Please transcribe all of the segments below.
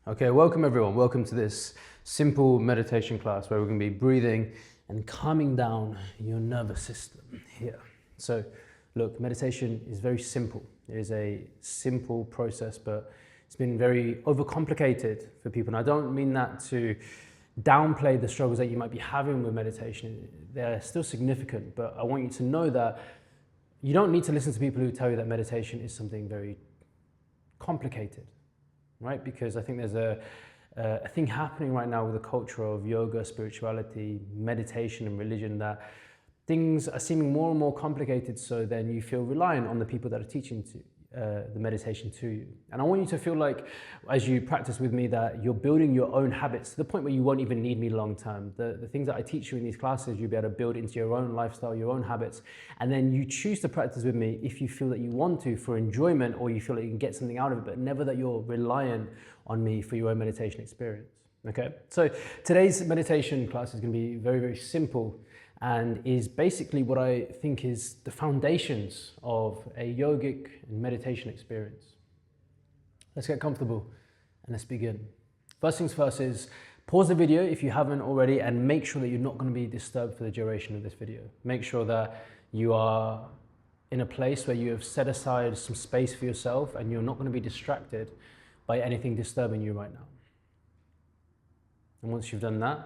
Okay, welcome everyone. Welcome to this simple meditation class where we're going to be breathing and calming down your nervous system here. So, look, meditation is very simple. It is a simple process, but it's been very overcomplicated for people. And I don't mean that to downplay the struggles that you might be having with meditation. They're still significant, but I want you to know that you don't need to listen to people who tell you that meditation is something very complicated. Right? Because I think there's a thing happening right now with the culture of yoga, spirituality, meditation and religion that things are seeming more and more complicated, so then you feel reliant on the people that are teaching the meditation to you. And I want you to feel like, as you practice with me, that you're building your own habits to the point where you won't even need me long term. The things that I teach you in these classes, you'll be able to build into your own lifestyle, your own habits. And then you choose to practice with me if you feel that you want to for enjoyment, or you feel that you can get something out of it, but never that you're reliant on me for your own meditation experience. Okay? So today's meditation class is going to be very, very simple, and is basically what I think is the foundations of a yogic and meditation experience. Let's get comfortable and let's begin. First things first is pause the video if you haven't already, and make sure that you're not going to be disturbed for the duration of this video. Make sure that you are in a place where you have set aside some space for yourself and you're not going to be distracted by anything disturbing you right now. And once you've done that,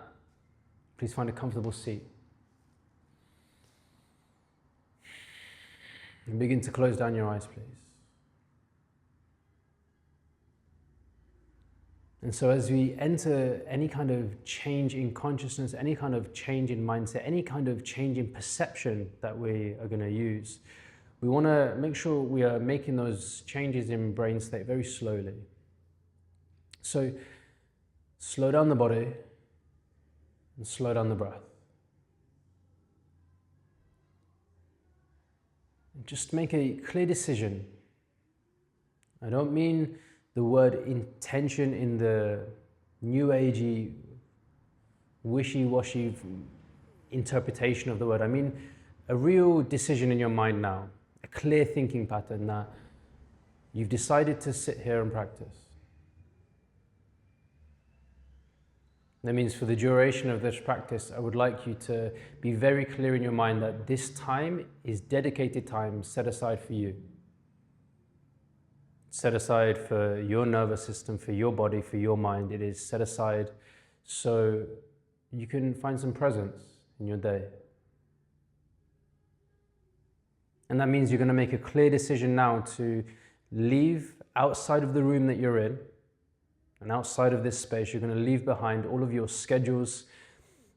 please find a comfortable seat. And begin to close down your eyes, please. And so as we enter any kind of change in consciousness, any kind of change in mindset, any kind of change in perception that we are going to use, we want to make sure we are making those changes in brain state very slowly. So slow down the body and slow down the breath. Just make a clear decision. I don't mean the word intention in the new agey, wishy-washy interpretation of the word. I mean a real decision in your mind now, a clear thinking pattern that you've decided to sit here and practice. That means for the duration of this practice, I would like you to be very clear in your mind that this time is dedicated time set aside for you. Set aside for your nervous system, for your body, for your mind. It is set aside so you can find some presence in your day. And that means you're going to make a clear decision now to leave outside of the room that you're in. And outside of this space, you're going to leave behind all of your schedules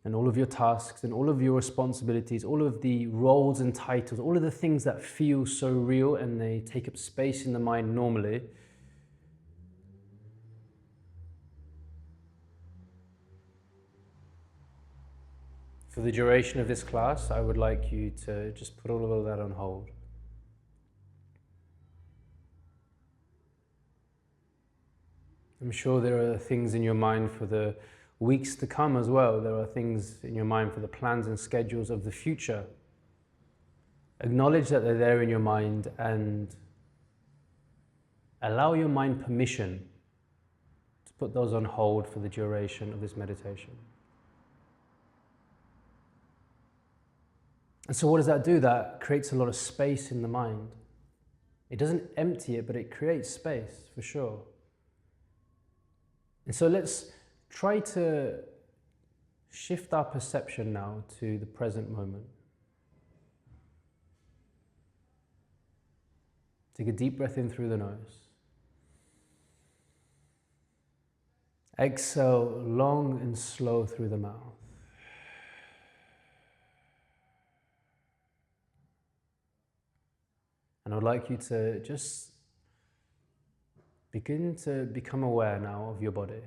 and all of your tasks and all of your responsibilities, all of the roles and titles, all of the things that feel so real and they take up space in the mind normally. For the duration of this class, I would like you to just put all of that on hold. I'm sure there are things in your mind for the weeks to come as well. There are things in your mind for the plans and schedules of the future. Acknowledge that they're there in your mind and allow your mind permission to put those on hold for the duration of this meditation. And so what does that do? That creates a lot of space in the mind. It doesn't empty it, but it creates space for sure. And so let's try to shift our perception now to the present moment. Take a deep breath in through the nose. Exhale long and slow through the mouth. And I would like you to just begin to become aware now of your body.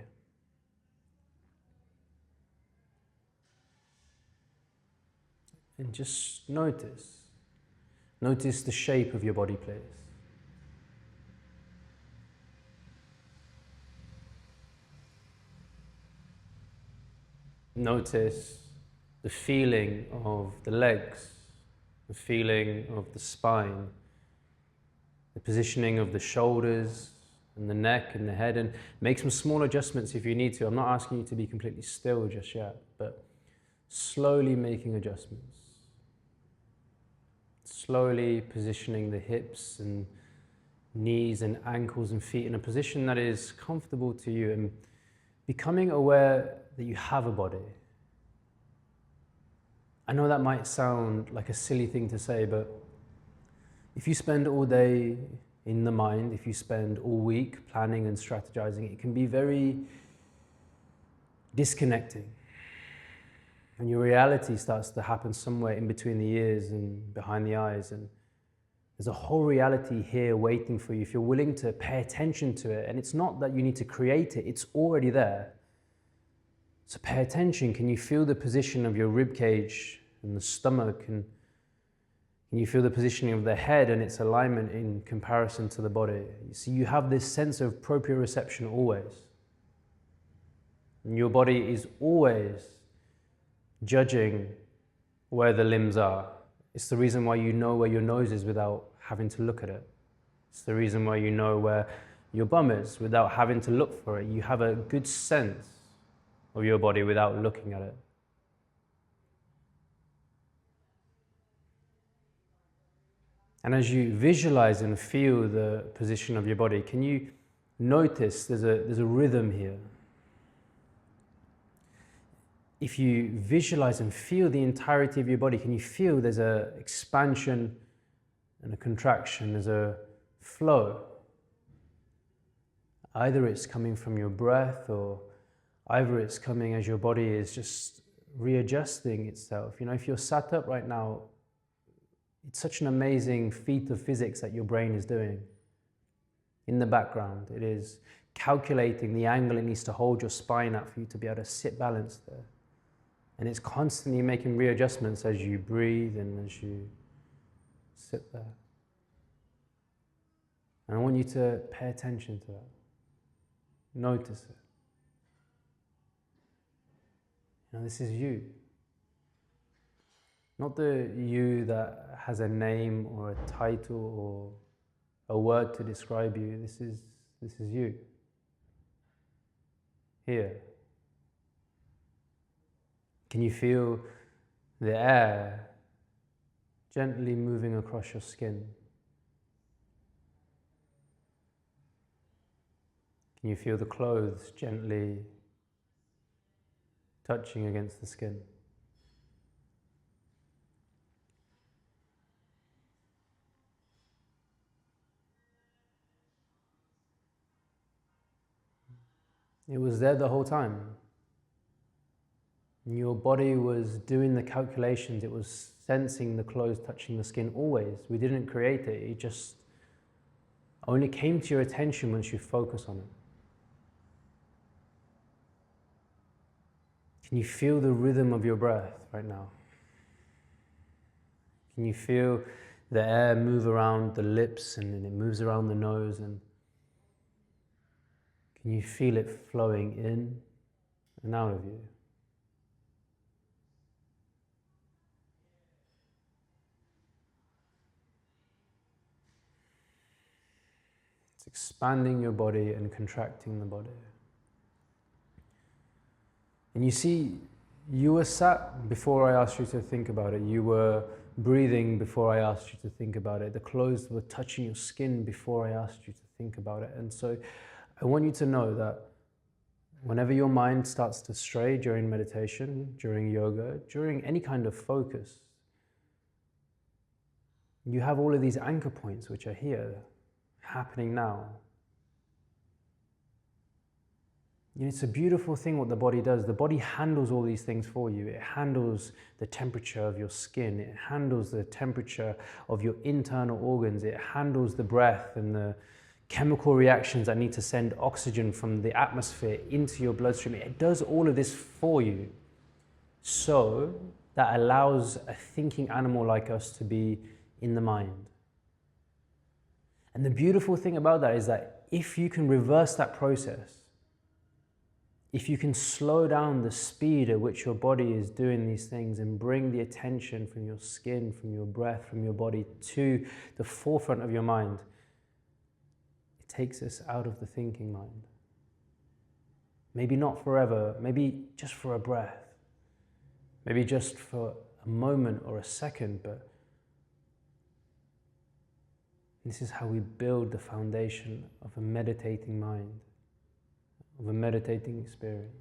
And just notice the shape of your body, please. Notice the feeling of the legs, the feeling of the spine, the positioning of the shoulders, and the neck and the head, and make some small adjustments if you need to. I'm not asking you to be completely still just yet, but slowly making adjustments. Slowly positioning the hips and knees and ankles and feet in a position that is comfortable to you, and becoming aware that you have a body. I know that might sound like a silly thing to say, but if you spend all day in the mind, if you spend all week planning and strategizing, it can be very disconnecting. And your reality starts to happen somewhere in between the ears and behind the eyes. And there's a whole reality here waiting for you if you're willing to pay attention to it. And it's not that you need to create it, it's already there. So pay attention. Can you feel the position of your rib cage and the stomach? And can you feel the positioning of the head and its alignment in comparison to the body? You see, you have this sense of proprioception always. And your body is always judging where the limbs are. It's the reason why you know where your nose is without having to look at it. It's the reason why you know where your bum is without having to look for it. You have a good sense of your body without looking at it. And as you visualize and feel the position of your body, can you notice there's a rhythm here? If you visualize and feel the entirety of your body, can you feel there's an expansion and a contraction, there's a flow? Either it's coming from your breath, or either it's coming as your body is just readjusting itself. You know, if you're sat up right now, it's such an amazing feat of physics that your brain is doing. In the background, it is calculating the angle it needs to hold your spine at for you to be able to sit balanced there. And it's constantly making readjustments as you breathe and as you sit there. And I want you to pay attention to that. Notice it. You know, this is you. Not the you that has a name or a title or a word to describe you. This is you. Here. Can you feel the air gently moving across your skin? Can you feel the clothes gently touching against the skin? It was there the whole time. Your body was doing the calculations, it was sensing the clothes touching the skin always. We didn't create it, it just only came to your attention once you focus on it. Can you feel the rhythm of your breath right now? Can you feel the air move around the lips and then it moves around the nose, and can you feel it flowing in and out of you? It's expanding your body and contracting the body. And you see, you were sat before I asked you to think about it. You were breathing before I asked you to think about it. The clothes were touching your skin before I asked you to think about it. And so I want you to know that whenever your mind starts to stray during meditation, during yoga, during any kind of focus, you have all of these anchor points which are here, happening now. You know, it's a beautiful thing what the body does. The body handles all these things for you. It handles the temperature of your skin. It handles the temperature of your internal organs. It handles the breath and the chemical reactions that need to send oxygen from the atmosphere into your bloodstream. It does all of this for you. So that allows a thinking animal like us to be in the mind. And the beautiful thing about that is that if you can reverse that process, if you can slow down the speed at which your body is doing these things and bring the attention from your skin, from your breath, from your body to the forefront of your mind, it takes us out of the thinking mind. Maybe not forever, maybe just for a breath, maybe just for a moment or a second, but this is how we build the foundation of a meditating mind, of a meditating experience.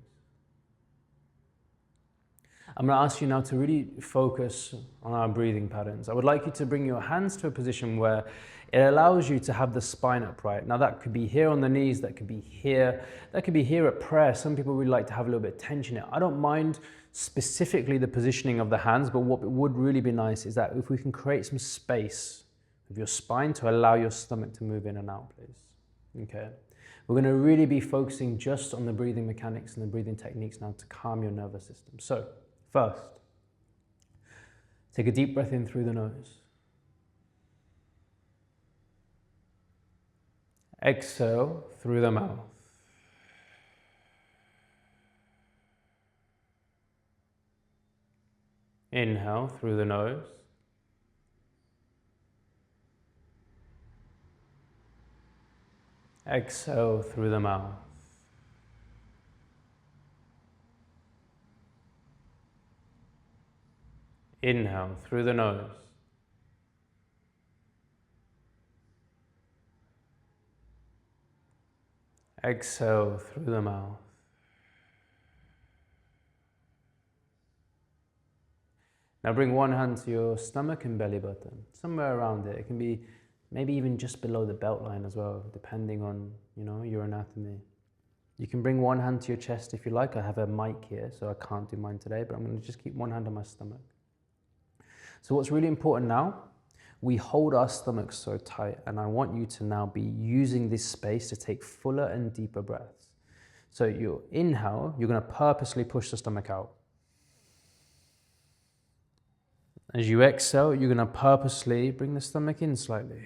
I'm going to ask you now to really focus on our breathing patterns. I would like you to bring your hands to a position where it allows you to have the spine upright. Now that could be here on the knees, that could be here at prayer. Some people really like to have a little bit of tension here. I don't mind specifically the positioning of the hands, but what would really be nice is that if we can create some space with your spine to allow your stomach to move in and out, please. Okay. We're going to really be focusing just on the breathing mechanics and the breathing techniques now to calm your nervous system. So, first, take a deep breath in through the nose. Exhale through the mouth. Inhale through the nose. Exhale through the mouth. Inhale through the nose. Exhale through the mouth. Now bring one hand to your stomach and belly button, somewhere around it. It can be maybe even just below the belt line as well, depending on, your anatomy. You can bring one hand to your chest if you like. I have a mic here, so I can't do mine today, but I'm going to just keep one hand on my stomach. So what's really important now, we hold our stomach so tight, and I want you to now be using this space to take fuller and deeper breaths. So you inhale, you're going to purposely push the stomach out. As you exhale, you're going to purposely bring the stomach in slightly.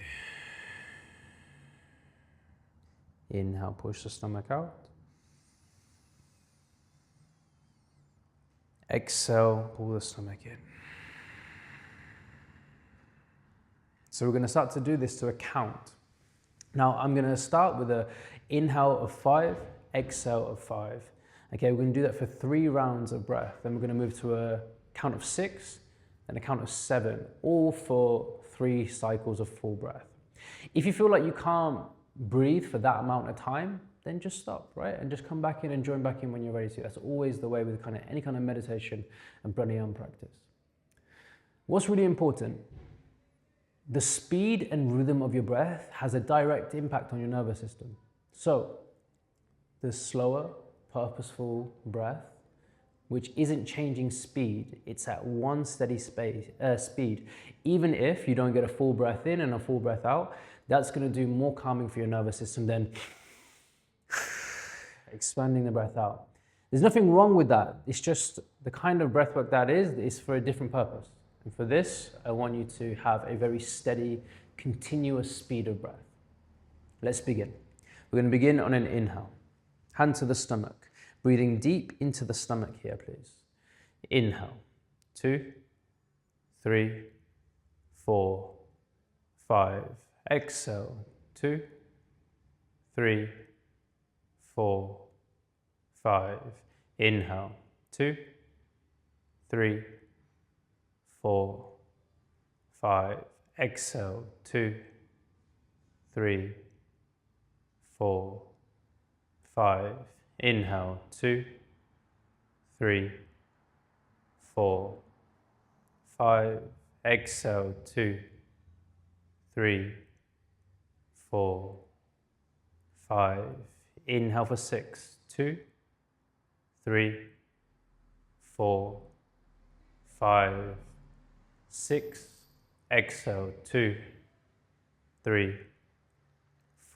Inhale, push the stomach out. Exhale, pull the stomach in. So we're going to start to do this to a count. Now I'm going to start with an inhale of 5, exhale of 5. Okay, we're going to do that for 3 rounds of breath. Then we're going to move to a count of 6, then a count of 7, all for 3 cycles of full breath. If you feel like you can't breathe for that amount of time, then just stop, right? And just come back in and join back in when you're ready to. That's always the way with any kind of meditation and pranayama practice. What's really important, the speed and rhythm of your breath has a direct impact on your nervous system. So the slower, purposeful breath, which isn't changing speed, it's at one steady speed. Even if you don't get a full breath in and a full breath out, that's going to do more calming for your nervous system than expanding the breath out. There's nothing wrong with that. It's just the kind of breath work that is for a different purpose. And for this, I want you to have a very steady, continuous speed of breath. Let's begin. We're going to begin on an inhale. Hand to the stomach. Breathing deep into the stomach here, please. Inhale. 2, 3, 4, 5. Exhale. 2, 3, 4, 5. Inhale. 2, 3, 4, 5. Exhale. 2, 3, 4, 5. Inhale. 2, 3, 4, 5. Exhale. 2, 3, 4, 5. Inhale for 6. 2, 3, 4, 5, 6. Exhale. 2, 3,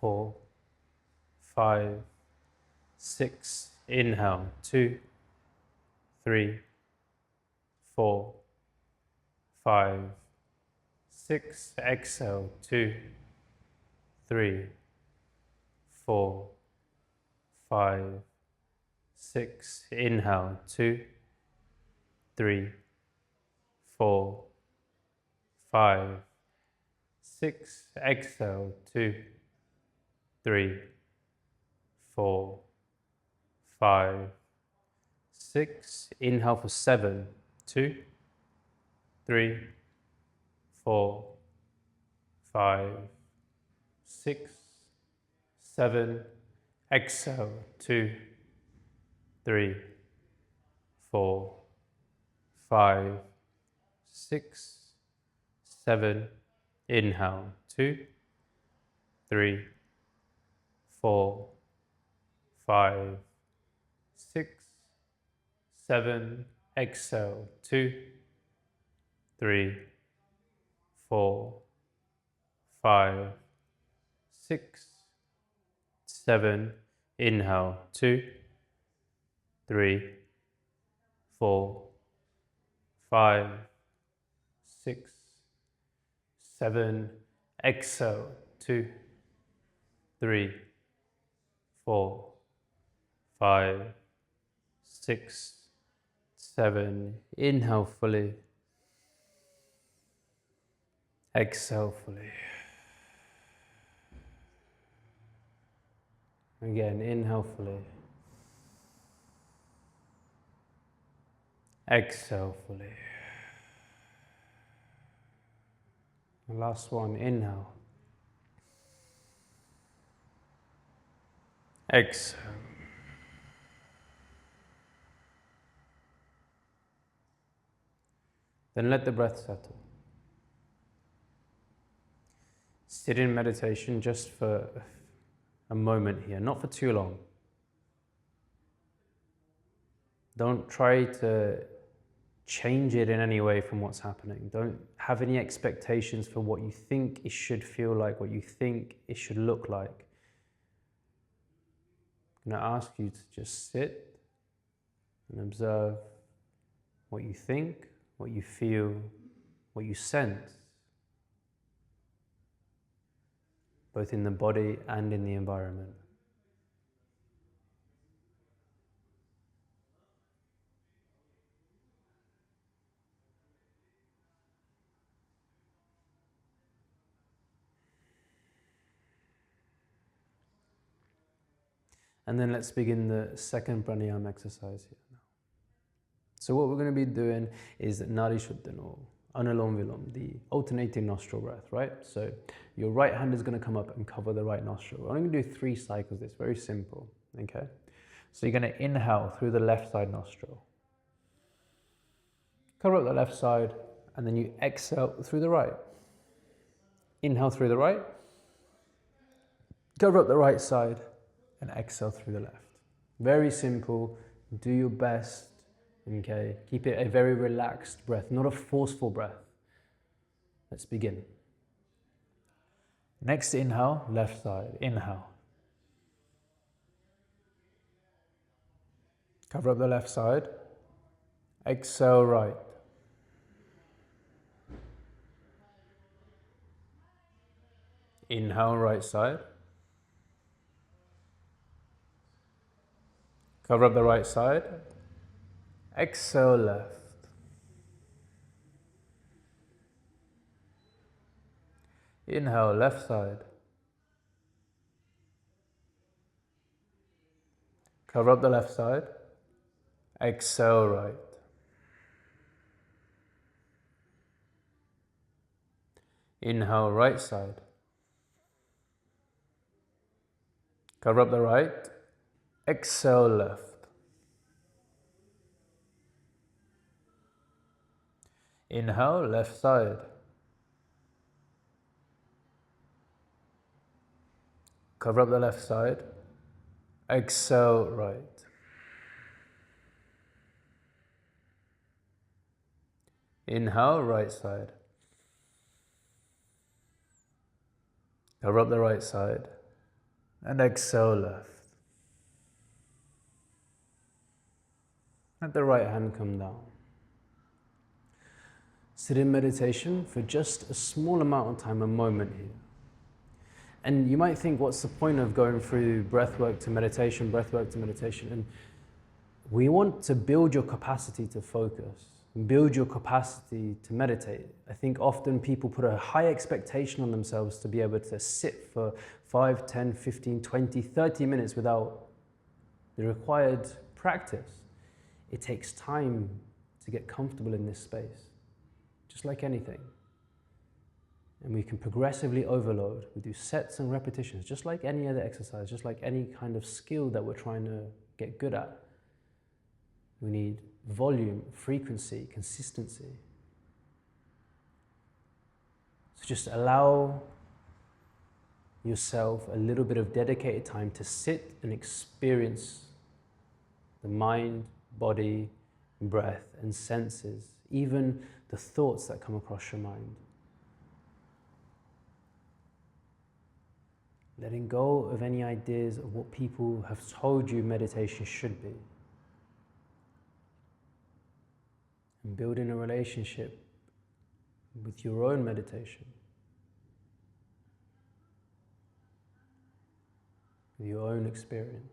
4, 5, 6. Inhale. 2, 3, 4, 5, 6. Exhale. 2, 3, 4, 5, 6. Inhale. 2, 3, 4, 5, 6. Exhale. 2, 3, 4, 5, 6. Inhale for 7, 2, 3, 4, 5, 6, 7. Exhale, 2, 3, 4, 5, 6, 7. Inhale, 2, 3, 4, 5, 6, 7. Exhale, 2, 3, 4, 5, 6, 7. Inhale, 2, 3, 4, 5, 6, 7. Exhale, 2, 3, 4, 5, 6, 7. Inhale fully. Exhale fully. Again, inhale fully. Exhale fully. The last one, inhale. Exhale. Then let the breath settle. Sit in meditation just for a moment here, not for too long. Don't try to change it in any way from what's happening. Don't have any expectations for what you think it should feel like, what you think it should look like. I'm going to ask you to just sit and observe what you think, what you feel, what you sense, both in the body and in the environment. And then let's begin the second pranayama exercise here now. So what we're going to be doing is Nadi Shuddhan, or Anulom Vilom, the alternating nostril breath, right? So your right hand is going to come up and cover the right nostril. I'm going to do 3 cycles. It's very simple, okay? So you're going to inhale through the left side nostril. Cover up the left side, and then you exhale through the right. Inhale through the right. Cover up the right side, and exhale through the left. Very simple. Do your best, okay? Keep it a very relaxed breath, not a forceful breath. Let's begin. Next inhale, left side. Inhale. Cover up the left side. Exhale right. Inhale right side. Cover up the right side. Exhale left. Inhale left side. Cover up the left side. Exhale right. Inhale right side. Cover up the right. Exhale left. Inhale left side. Cover up the left side. Exhale right. Inhale right side. Cover up the right side. And exhale left. Let the right hand come down. Sit in meditation for just a small amount of time, a moment here. And you might think, what's the point of going through breathwork to meditation, breathwork to meditation? And we want to build your capacity to focus. Build your capacity to meditate. I think often people put a high expectation on themselves to be able to sit for 5, 10, 15, 20, 30 minutes without the required practice. It takes time to get comfortable in this space, just like anything. And we can progressively overload. We do sets and repetitions, just like any other exercise, just like any kind of skill that we're trying to get good at. We need volume, frequency, consistency. So just allow yourself a little bit of dedicated time to sit and experience the mind, body, breath, and senses, even the thoughts that come across your mind. Letting go of any ideas of what people have told you meditation should be. And building a relationship with your own meditation, with your own experience.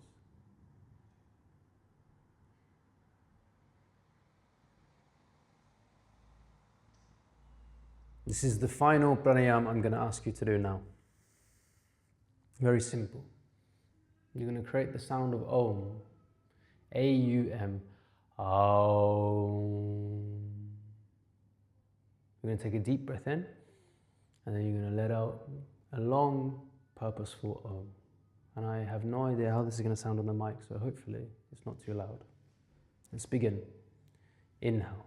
This is the final pranayama I'm going to ask you to do now. Very simple. You're going to create the sound of Om, A-U-M, Aum. You're going to take a deep breath in, and then you're going to let out a long, purposeful Om. And I have no idea how this is going to sound on the mic, so hopefully it's not too loud. Let's begin. Inhale.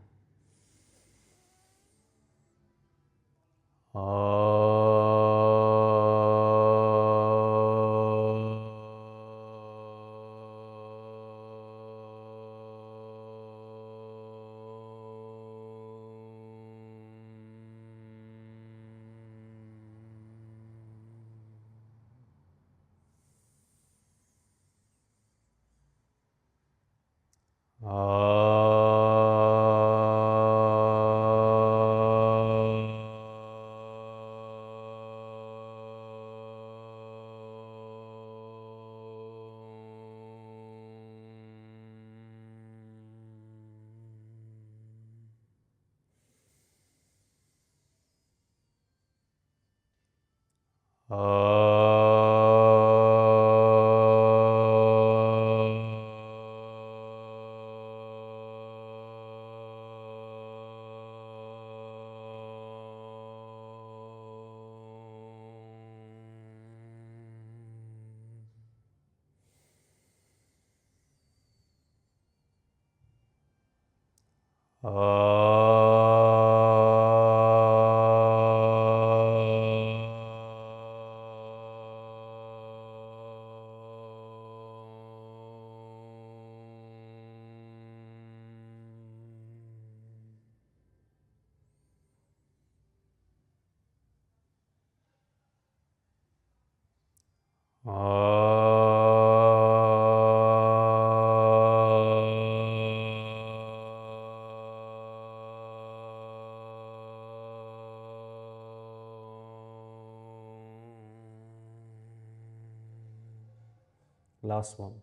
Last one.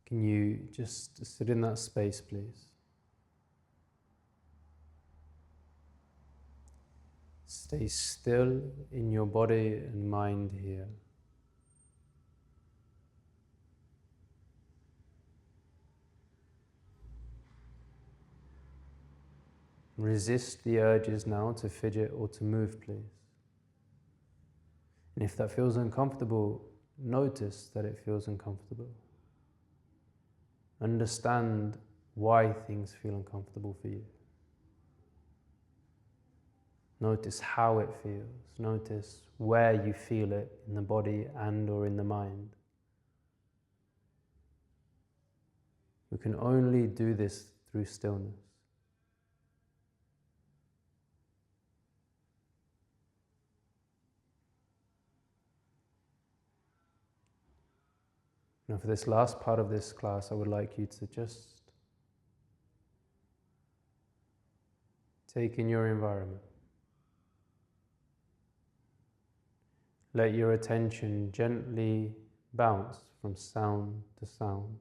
Can you just sit in that space, please? Stay still in your body and mind here. Resist the urges now to fidget or to move, please. And if that feels uncomfortable, notice that it feels uncomfortable. Understand why things feel uncomfortable for you. Notice how it feels. Notice where you feel it in the body and or in the mind. We can only do this through stillness. Now for this last part of this class, I would like you to just take in your environment. Let your attention gently bounce from sound to sound.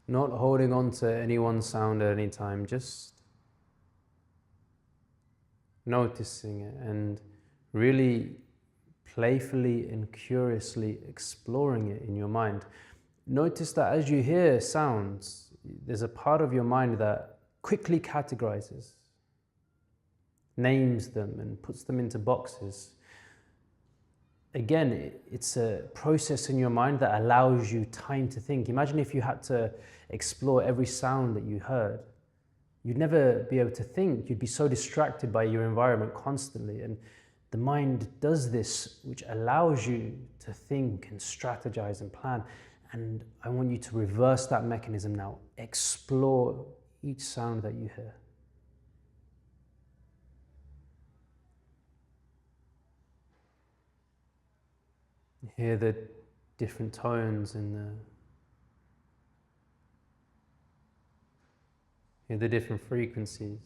Not holding on to any one sound at any time, just noticing it and really playfully and curiously exploring it in your mind. Notice that as you hear sounds, there's a part of your mind that quickly categorizes, names them and puts them into boxes. Again, it's a process in your mind that allows you time to think. Imagine if you had to explore every sound that you heard. You'd never be able to think. You'd be so distracted by your environment constantly. And the mind does this, which allows you to think and strategize and plan. And I want you to reverse that mechanism now. Explore each sound that you hear. Hear the different tones and hear the different frequencies.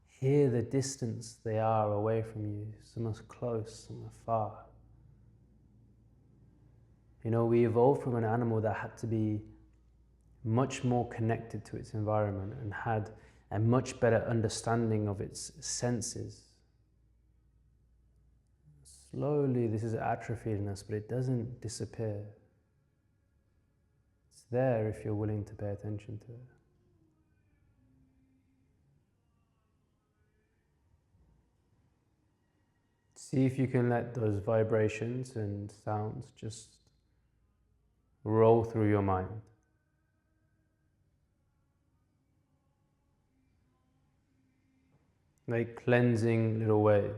Hear the distance they are away from you. Some are close, some are far. You know, we evolved from an animal that had to be much more connected to its environment and had a much better understanding of its senses. Slowly, this is atrophying us, but it doesn't disappear. It's there if you're willing to pay attention to it. See if you can let those vibrations and sounds just roll through your mind. Like cleansing little waves.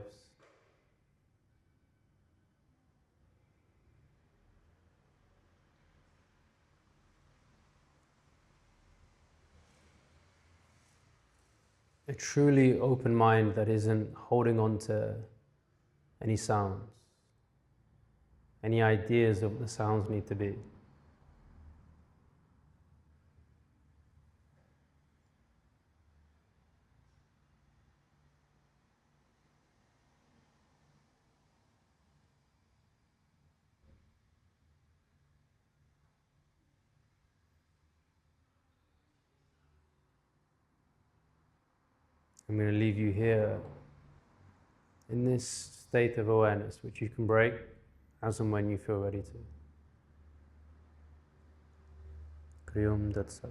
A truly open mind that isn't holding on to any sounds, any ideas of what the sounds need to be. I'm going to leave you here in this state of awareness, which you can break as and when you feel ready to. Kriyom Datsat.